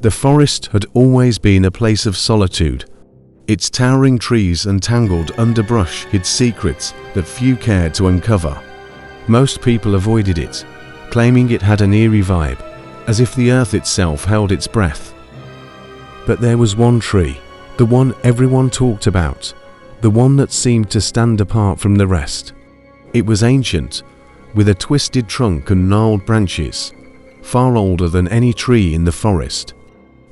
The forest had always been a place of solitude. Its towering trees and tangled underbrush hid secrets that few cared to uncover. Most people avoided it, claiming it had an eerie vibe, as if the earth itself held its breath. But there was one tree, the one everyone talked about, the one that seemed to stand apart from the rest. It was ancient, with a twisted trunk and gnarled branches, far older than any tree in the forest.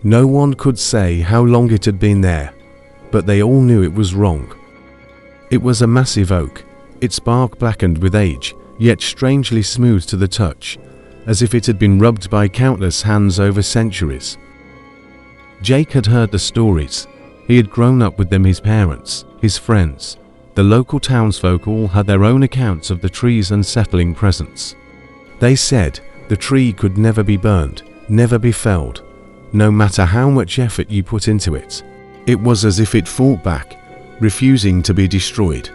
No one could say how long it had been there, but they all knew it was wrong. It was a massive oak, its bark blackened with age, yet strangely smooth to the touch, as if it had been rubbed by countless hands over centuries. Jake had heard the stories. He had grown up with them. His parents, his friends, the local townsfolk all had their own accounts of the tree's unsettling presence. They said the tree could never be burned, never be felled, no matter how much effort you put into it. It was as if it fought back, refusing to be destroyed.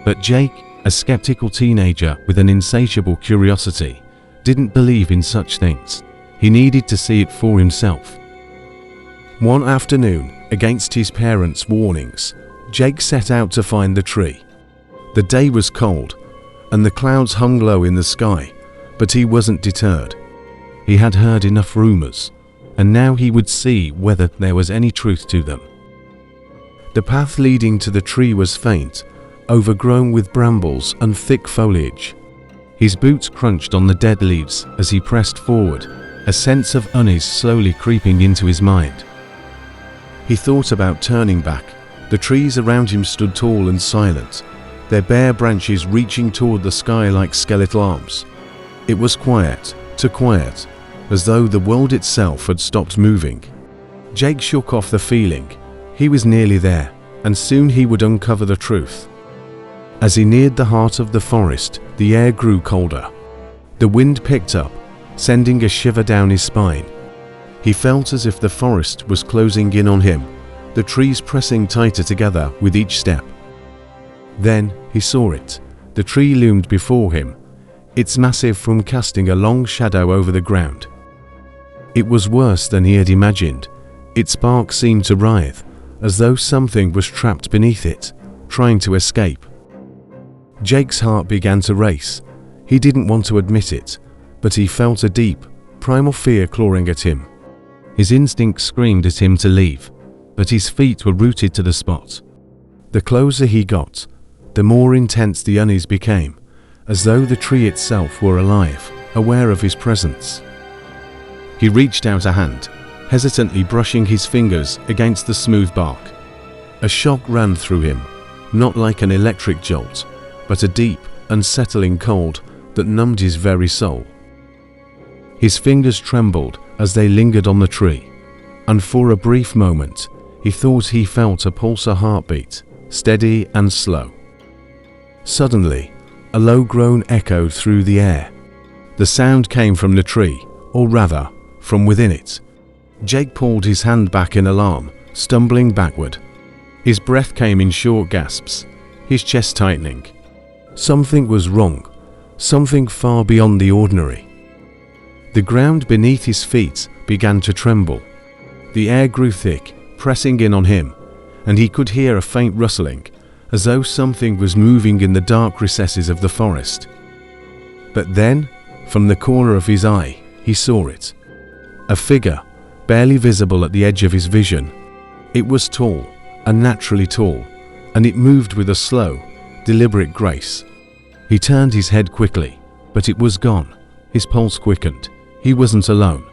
But Jake, a skeptical teenager with an insatiable curiosity, didn't believe in such things. He needed to see it for himself. One afternoon, against his parents' warnings, Jake set out to find the tree. The day was cold, and the clouds hung low in the sky, but he wasn't deterred. He had heard enough rumors, and now he would see whether there was any truth to them. The path leading to the tree was faint, overgrown with brambles and thick foliage. His boots crunched on the dead leaves as he pressed forward, a sense of unease slowly creeping into his mind. He thought about turning back. The trees around him stood tall and silent, their bare branches reaching toward the sky like skeletal arms. It was quiet, too quiet, as though the world itself had stopped moving. Jake shook off the feeling. He was nearly there, and soon he would uncover the truth. As he neared the heart of the forest, the air grew colder. The wind picked up, sending a shiver down his spine. He felt as if the forest was closing in on him, the trees pressing tighter together with each step. Then he saw it. The tree loomed before him, its massive form casting a long shadow over the ground. It was worse than he had imagined. Its bark seemed to writhe, as though something was trapped beneath it, trying to escape. Jake's heart began to race. He didn't want to admit it, but he felt a deep, primal fear clawing at him. His instinct screamed at him to leave, but his feet were rooted to the spot. The closer he got, the more intense the unease became, as though the tree itself were alive, aware of his presence. He reached out a hand, hesitantly brushing his fingers against the smooth bark. A shock ran through him, not like an electric jolt, but a deep, unsettling cold that numbed his very soul. His fingers trembled as they lingered on the tree, and for a brief moment, he thought he felt a pulsar heartbeat, steady and slow. Suddenly, a low groan echoed through the air. The sound came from the tree, or rather, from within it. Jake pulled his hand back in alarm, stumbling backward. His breath came in short gasps, his chest tightening. Something was wrong, something far beyond the ordinary. The ground beneath his feet began to tremble. The air grew thick, pressing in on him, and he could hear a faint rustling, as though something was moving in the dark recesses of the forest. But then, from the corner of his eye, he saw it. A figure, barely visible at the edge of his vision. It was tall, unnaturally tall, and it moved with a slow, deliberate grace. He turned his head quickly, but it was gone. His pulse quickened. He wasn't alone.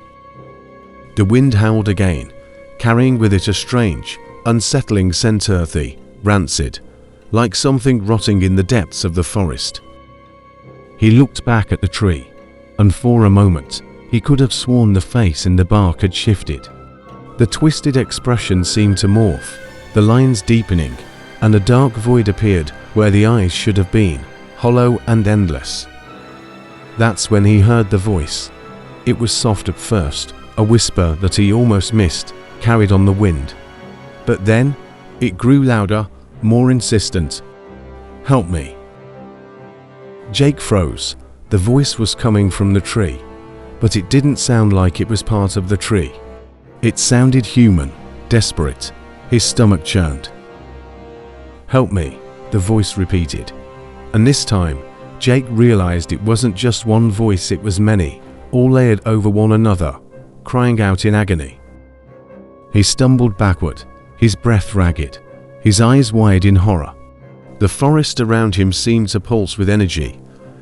The wind howled again, carrying with it a strange, unsettling scent, earthy, rancid, like something rotting in the depths of the forest. He looked back at the tree, and for a moment, he could have sworn the face in the bark had shifted. The twisted expression seemed to morph, the lines deepening, and a dark void appeared where the eyes should have been, hollow and endless. That's when he heard the voice. It was soft at first, a whisper that he almost missed, carried on the wind. But then, it grew louder, more insistent. "Help me." Jake froze. The voice was coming from the tree, but it didn't sound like it was part of the tree. It sounded human, desperate. His stomach churned. "Help me," the voice repeated. And this time, Jake realized it wasn't just one voice, it was many, all layered over one another, crying out in agony. He stumbled backward, his breath ragged, his eyes wide in horror. The forest around him seemed to pulse with energy,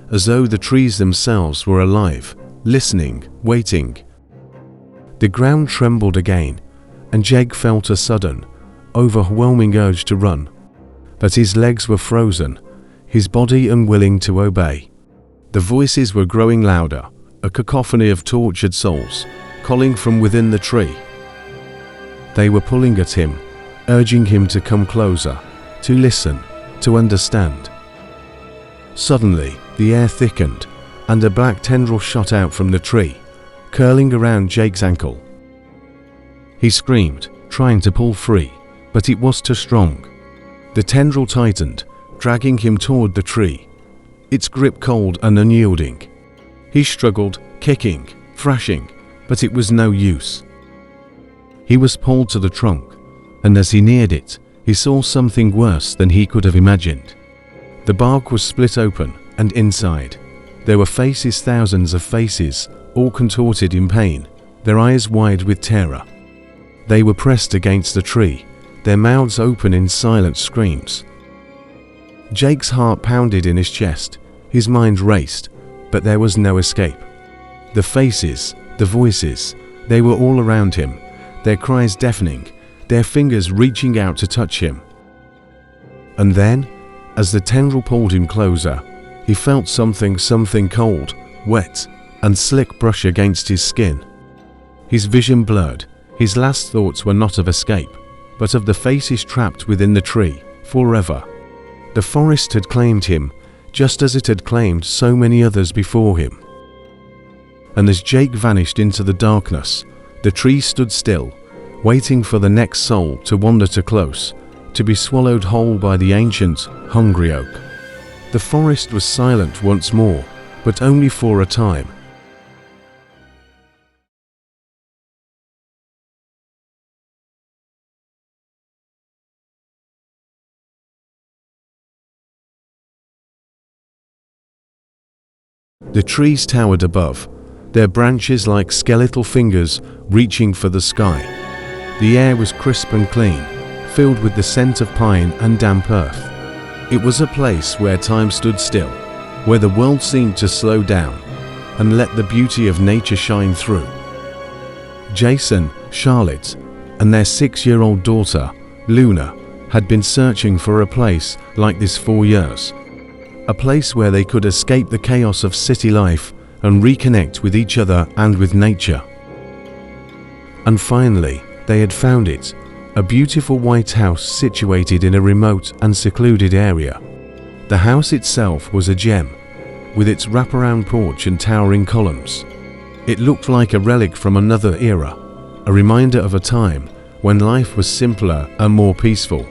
as though the trees themselves were alive, listening, waiting. The ground trembled again, and Jake felt a sudden, overwhelming urge to run. But his legs were frozen, his body unwilling to obey. The voices were growing louder, a cacophony of tortured souls, calling from within the tree. They were pulling at him, urging him to come closer, to listen, to understand. Suddenly, the air thickened, and a black tendril shot out from the tree, curling around Jake's ankle. He screamed, trying to pull free, but it was too strong. The tendril tightened, dragging him toward the tree, its grip cold and unyielding. He struggled, kicking, thrashing, but it was no use. He was pulled to the trunk, and as he neared it, he saw something worse than he could have imagined. The bark was split open, and inside, there were faces, thousands of faces, all contorted in pain, their eyes wide with terror. They were pressed against the tree, their mouths open in silent screams. Jake's heart pounded in his chest, his mind raced, but there was no escape. The faces, the voices, they were all around him, their cries deafening, their fingers reaching out to touch him. And then, as the tendril pulled him closer, he felt something cold, wet, and slick brush against his skin. His vision blurred, his last thoughts were not of escape, but of the faces trapped within the tree, forever. The forest had claimed him, just as it had claimed so many others before him. And as Jake vanished into the darkness, the tree stood still, waiting for the next soul to wander too close, to be swallowed whole by the ancient, hungry oak. The forest was silent once more, but only for a time. The trees towered above, their branches like skeletal fingers reaching for the sky. The air was crisp and clean, filled with the scent of pine and damp earth. It was a place where time stood still, where the world seemed to slow down and let the beauty of nature shine through. Jason, Charlotte, and their 6-year-old daughter, Luna, had been searching for a place like this for years. A place where they could escape the chaos of city life and reconnect with each other and with nature. And finally, they had found it, a beautiful white house situated in a remote and secluded area. The house itself was a gem, with its wraparound porch and towering columns. It looked like a relic from another era, a reminder of a time when life was simpler and more peaceful.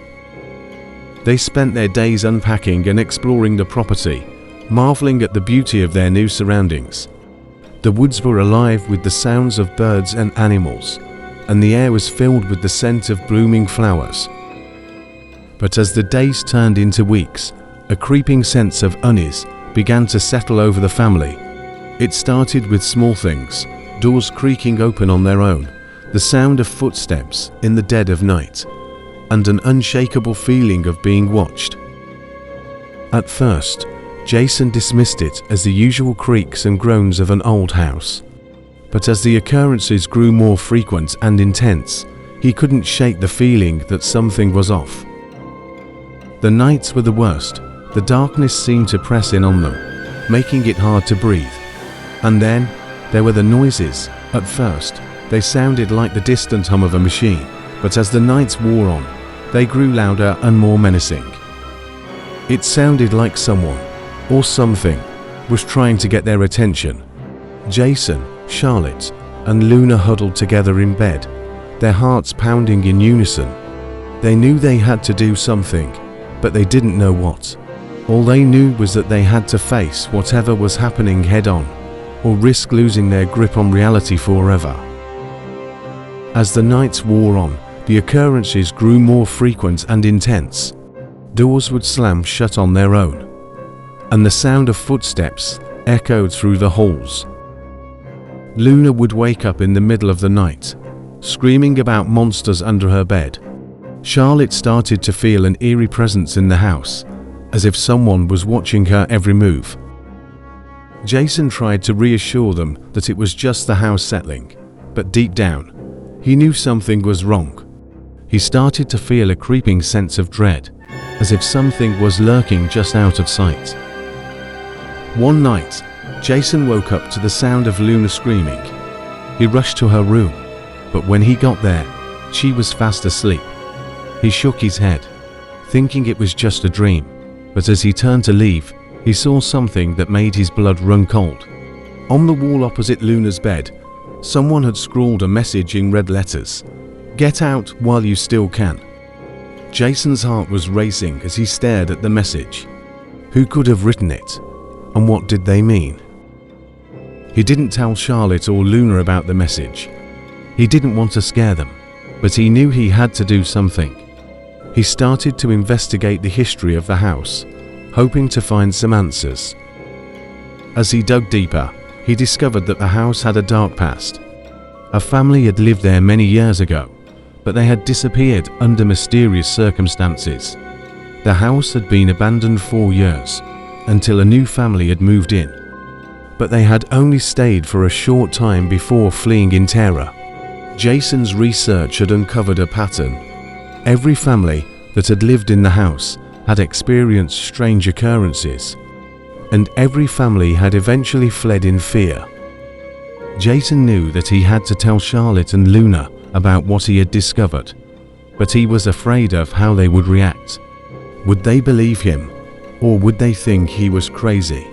They spent their days unpacking and exploring the property, marveling at the beauty of their new surroundings. The woods were alive with the sounds of birds and animals, and the air was filled with the scent of blooming flowers. But as the days turned into weeks, a creeping sense of unease began to settle over the family. It started with small things, doors creaking open on their own, the sound of footsteps in the dead of night, and an unshakable feeling of being watched. At first, Jason dismissed it as the usual creaks and groans of an old house. But as the occurrences grew more frequent and intense, he couldn't shake the feeling that something was off. The nights were the worst. The darkness seemed to press in on them, making it hard to breathe. And then, there were the noises. At first, they sounded like the distant hum of a machine, but as the nights wore on, they grew louder and more menacing. It sounded like someone, or something, was trying to get their attention. Jason, Charlotte, and Luna huddled together in bed, their hearts pounding in unison. They knew they had to do something, but they didn't know what. All they knew was that they had to face whatever was happening head on, or risk losing their grip on reality forever. As the nights wore on, the occurrences grew more frequent and intense. Doors would slam shut on their own, and the sound of footsteps echoed through the halls. Luna would wake up in the middle of the night, screaming about monsters under her bed. Charlotte started to feel an eerie presence in the house, as if someone was watching her every move. Jason tried to reassure them that it was just the house settling, but deep down, he knew something was wrong. He started to feel a creeping sense of dread, as if something was lurking just out of sight. One night, Jason woke up to the sound of Luna screaming. He rushed to her room, but when he got there, she was fast asleep. He shook his head, thinking it was just a dream, but as he turned to leave, he saw something that made his blood run cold. On the wall opposite Luna's bed, someone had scrawled a message in red letters: "Get out while you still can." Jason's heart was racing as he stared at the message. Who could have written it? And what did they mean? He didn't tell Charlotte or Luna about the message. He didn't want to scare them, but he knew he had to do something. He started to investigate the history of the house, hoping to find some answers. As he dug deeper, he discovered that the house had a dark past. A family had lived there many years ago, but they had disappeared under mysterious circumstances. The house had been abandoned 4 years, until a new family had moved in. But they had only stayed for a short time before fleeing in terror. Jason's research had uncovered a pattern. Every family that had lived in the house had experienced strange occurrences, and every family had eventually fled in fear. Jason knew that he had to tell Charlotte and Luna about what he had discovered, but he was afraid of how they would react. Would they believe him, or would they think he was crazy?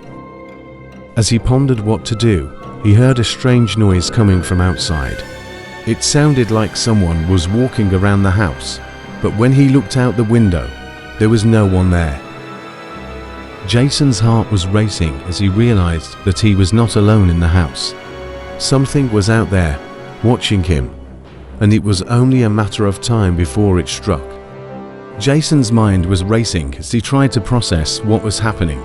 As he pondered what to do, he heard a strange noise coming from outside. It sounded like someone was walking around the house, but when he looked out the window, there was no one there. Jason's heart was racing as he realized that he was not alone in the house. Something was out there, watching him, and it was only a matter of time before it struck. Jason's mind was racing as he tried to process what was happening.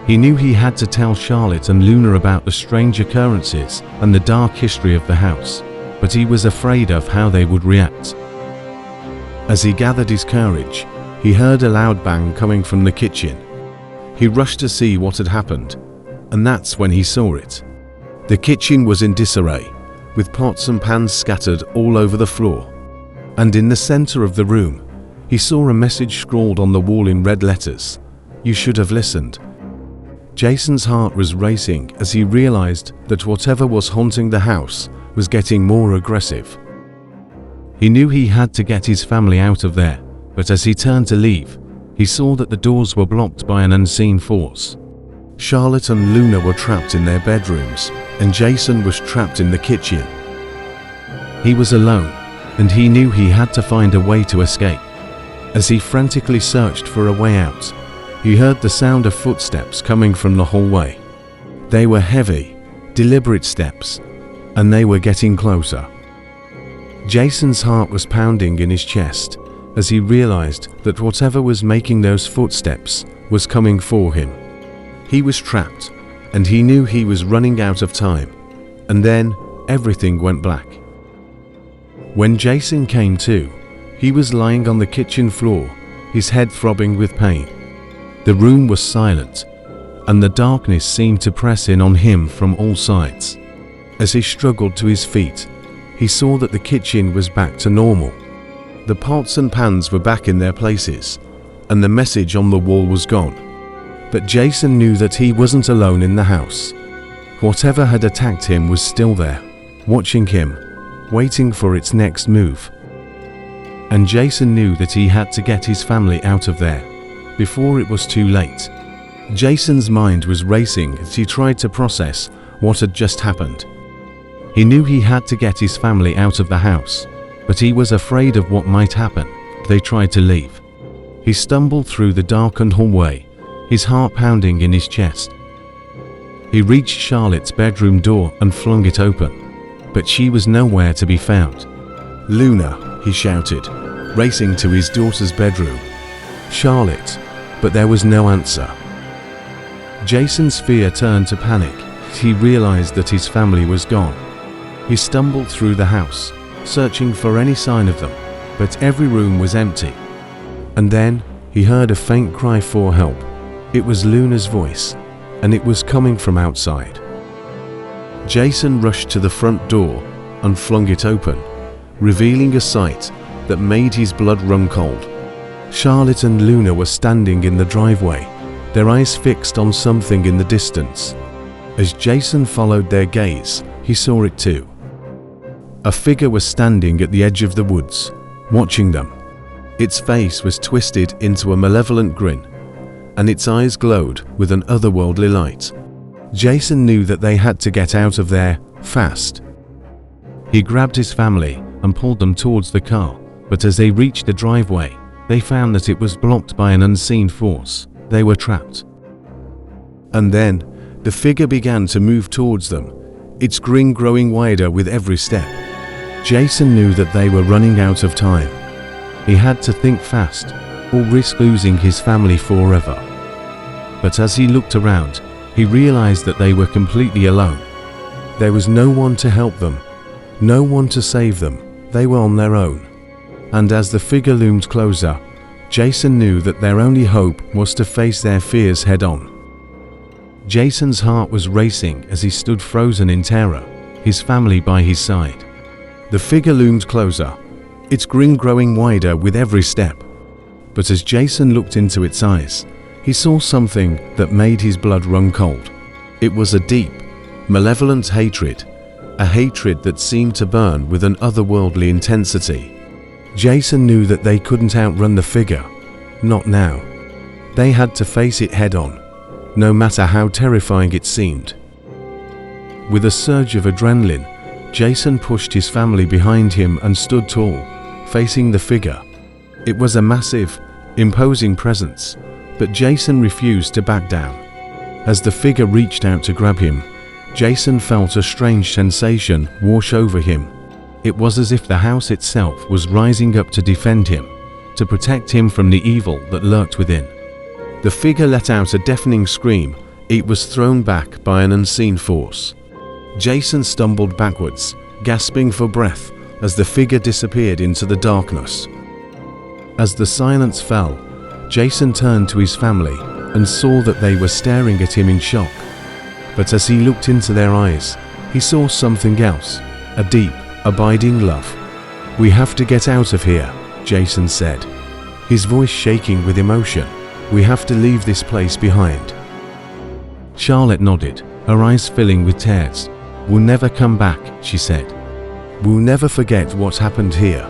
He knew he had to tell Charlotte and Luna about the strange occurrences and the dark history of the house, but he was afraid of how they would react. As he gathered his courage, he heard a loud bang coming from the kitchen. He rushed to see what had happened, and that's when he saw it. The kitchen was in disarray, with pots and pans scattered all over the floor. And in the center of the room, he saw a message scrawled on the wall in red letters: "You should have listened." Jason's heart was racing as he realized that whatever was haunting the house was getting more aggressive. He knew he had to get his family out of there, but as he turned to leave, he saw that the doors were blocked by an unseen force. Charlotte and Luna were trapped in their bedrooms, and Jason was trapped in the kitchen. He was alone, and he knew he had to find a way to escape. As he frantically searched for a way out, he heard the sound of footsteps coming from the hallway. They were heavy, deliberate steps, and they were getting closer. Jason's heart was pounding in his chest as he realized that whatever was making those footsteps was coming for him. He was trapped, and he knew he was running out of time, and then everything went black. When Jason came to, he was lying on the kitchen floor, his head throbbing with pain. The room was silent, and the darkness seemed to press in on him from all sides. As he struggled to his feet, he saw that the kitchen was back to normal. The pots and pans were back in their places, and the message on the wall was gone. But Jason knew that he wasn't alone in the house. Whatever had attacked him was still there, watching him, waiting for its next move. And Jason knew that he had to get his family out of there before it was too late. Jason's mind was racing as he tried to process what had just happened. He knew he had to get his family out of the house, but he was afraid of what might happen if they tried to leave. He stumbled through the darkened hallway, his heart pounding in his chest. He reached Charlotte's bedroom door and flung it open, but she was nowhere to be found. "Luna," he shouted, racing to his daughter's bedroom. "Charlotte," but there was no answer. Jason's fear turned to panic. He realized that his family was gone. He stumbled through the house, searching for any sign of them, but every room was empty. And then he heard a faint cry for help. It was Luna's voice, and it was coming from outside. Jason rushed to the front door and flung it open, revealing a sight that made his blood run cold. Charlotte and Luna were standing in the driveway, their eyes fixed on something in the distance. As Jason followed their gaze, he saw it too. A figure was standing at the edge of the woods, watching them. Its face was twisted into a malevolent grin, and its eyes glowed with an otherworldly light. Jason knew that they had to get out of there, fast. He grabbed his family and pulled them towards the car, but as they reached the driveway, they found that it was blocked by an unseen force. They were trapped. And then, the figure began to move towards them, its grin growing wider with every step. Jason knew that they were running out of time. He had to think fast, or risk losing his family forever. But as he looked around, he realized that they were completely alone. There was no one to help them, no one to save them. They were on their own. And as the figure loomed closer, Jason knew that their only hope was to face their fears head-on. Jason's heart was racing as he stood frozen in terror, his family by his side. The figure loomed closer, its grin growing wider with every step. But as Jason looked into its eyes, he saw something that made his blood run cold. It was a deep, malevolent hatred, a hatred that seemed to burn with an otherworldly intensity. Jason knew that they couldn't outrun the figure, not now. They had to face it head-on, no matter how terrifying it seemed. With a surge of adrenaline, Jason pushed his family behind him and stood tall, facing the figure. It was a massive, imposing presence, but Jason refused to back down. As the figure reached out to grab him, Jason felt a strange sensation wash over him. It was as if the house itself was rising up to defend him, to protect him from the evil that lurked within. The figure let out a deafening scream. It was thrown back by an unseen force. Jason stumbled backwards, gasping for breath as the figure disappeared into the darkness. As the silence fell, Jason turned to his family and saw that they were staring at him in shock. But as he looked into their eyes, he saw something else, a deep, abiding love. "We have to get out of here," Jason said, his voice shaking with emotion. "We have to leave this place behind." Charlotte nodded, her eyes filling with tears. "We'll never come back," she said. "We'll never forget what happened here."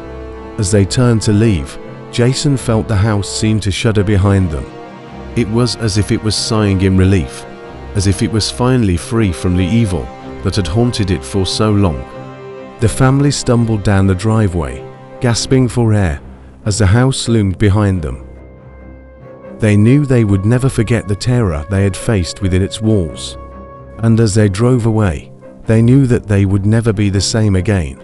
As they turned to leave, Jason felt the house seem to shudder behind them. It was as if it was sighing in relief, as if it was finally free from the evil that had haunted it for so long. The family stumbled down the driveway, gasping for air, as the house loomed behind them. They knew they would never forget the terror they had faced within its walls. And as they drove away, they knew that they would never be the same again.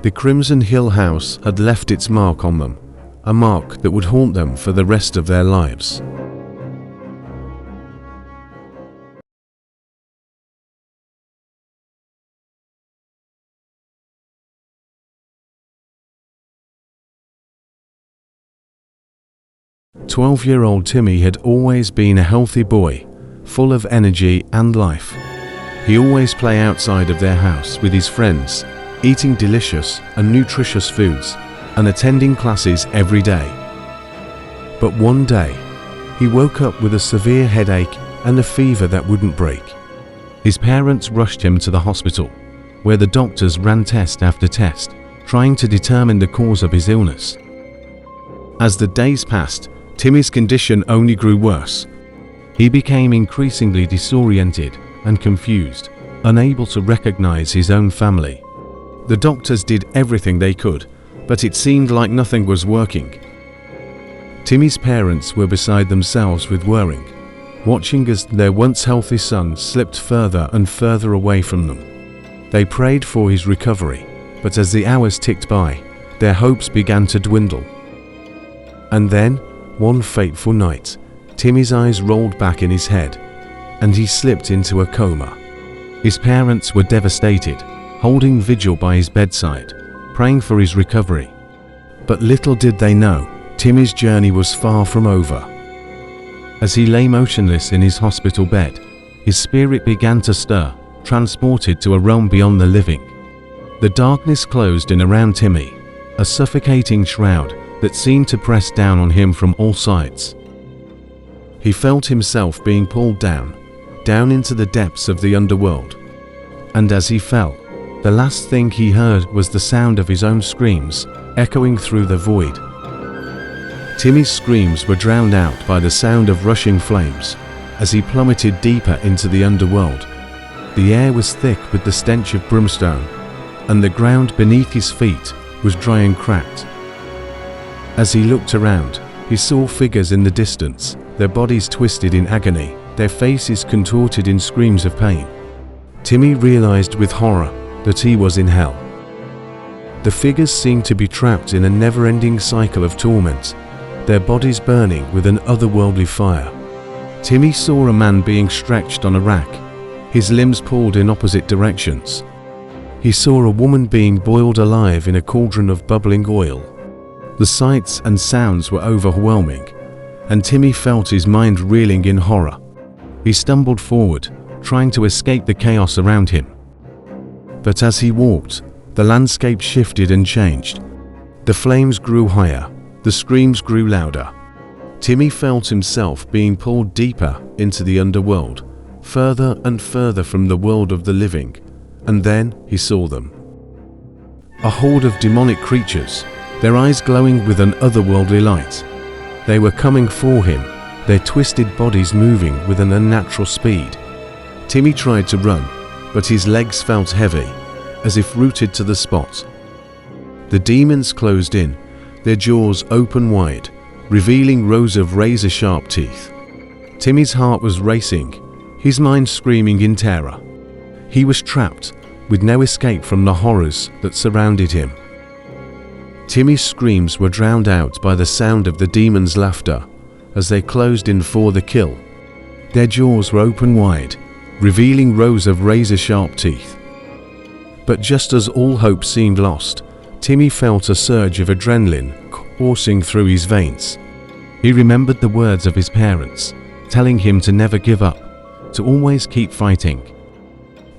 The Crimson Hill house had left its mark on them, a mark that would haunt them for the rest of their lives. "12-year-old Timmy had always been a healthy boy, full of energy and life. He always played outside of their house with his friends, eating delicious and nutritious foods, and attending classes every day. But one day, he woke up with a severe headache and a fever that wouldn't break. His parents rushed him to the hospital, where the doctors ran test after test, trying to determine the cause of his illness. As the days passed, Timmy's condition only grew worse. He became increasingly disoriented and confused, unable to recognize his own family. The doctors did everything they could, but it seemed like nothing was working. Timmy's parents were beside themselves with worrying, watching as their once healthy son slipped further and further away from them. They prayed for his recovery, but as the hours ticked by, their hopes began to dwindle. And then, one fateful night, Timmy's eyes rolled back in his head, and he slipped into a coma. His parents were devastated, holding vigil by his bedside, praying for his recovery. But little did they know, Timmy's journey was far from over. As he lay motionless in his hospital bed, his spirit began to stir, transported to a realm beyond the living. The darkness closed in around Timmy, a suffocating shroud that seemed to press down on him from all sides. He felt himself being pulled down into the depths of the underworld. And as he fell, the last thing he heard was the sound of his own screams, echoing through the void. Timmy's screams were drowned out by the sound of rushing flames as he plummeted deeper into the underworld. The air was thick with the stench of brimstone, and the ground beneath his feet was dry and cracked. As he looked around, he saw figures in the distance, their bodies twisted in agony, their faces contorted in screams of pain. Timmy realized with horror that he was in hell. The figures seemed to be trapped in a never-ending cycle of torment, their bodies burning with an otherworldly fire. Timmy saw a man being stretched on a rack, his limbs pulled in opposite directions. He saw a woman being boiled alive in a cauldron of bubbling oil. The sights and sounds were overwhelming, and Timmy felt his mind reeling in horror. He stumbled forward, trying to escape the chaos around him. But as he walked, the landscape shifted and changed. The flames grew higher, the screams grew louder. Timmy felt himself being pulled deeper into the underworld, further and further from the world of the living, and then he saw them. A horde of demonic creatures, their eyes glowing with an otherworldly light. They were coming for him, their twisted bodies moving with an unnatural speed. Timmy tried to run, but his legs felt heavy, as if rooted to the spot. The demons closed in, their jaws open wide, revealing rows of razor-sharp teeth. Timmy's heart was racing, his mind screaming in terror. He was trapped, with no escape from the horrors that surrounded him. Timmy's screams were drowned out by the sound of the demons' laughter as they closed in for the kill. Their jaws were open wide, revealing rows of razor-sharp teeth. But just as all hope seemed lost, Timmy felt a surge of adrenaline coursing through his veins. He remembered the words of his parents, telling him to never give up, to always keep fighting.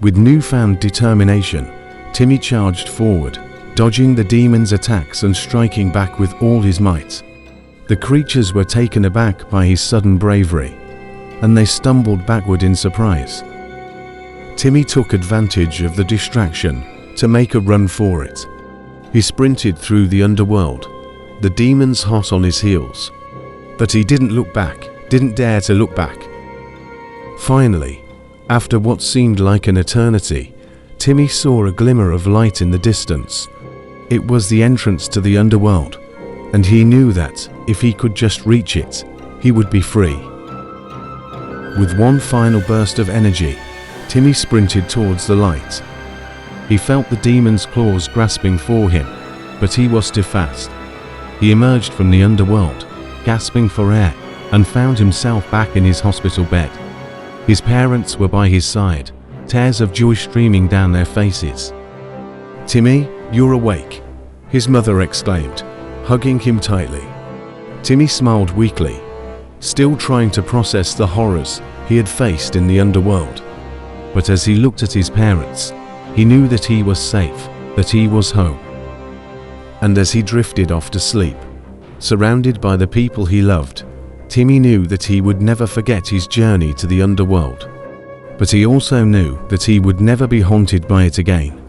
With newfound determination, Timmy charged forward, dodging the demons' attacks and striking back with all his might. The creatures were taken aback by his sudden bravery, and they stumbled backward in surprise. Timmy took advantage of the distraction to make a run for it. He sprinted through the underworld, the demons hot on his heels. But he didn't look back, didn't dare to look back. Finally, after what seemed like an eternity, Timmy saw a glimmer of light in the distance. It was the entrance to the underworld, and he knew that, if he could just reach it, he would be free. With one final burst of energy, Timmy sprinted towards the light. He felt the demon's claws grasping for him, but he was too fast. He emerged from the underworld, gasping for air, and found himself back in his hospital bed. His parents were by his side, tears of joy streaming down their faces. "Timmy, you're awake," his mother exclaimed, hugging him tightly. Timmy smiled weakly, still trying to process the horrors he had faced in the underworld. But as he looked at his parents, he knew that he was safe, that he was home. And as he drifted off to sleep, surrounded by the people he loved, Timmy knew that he would never forget his journey to the underworld. But he also knew that he would never be haunted by it again.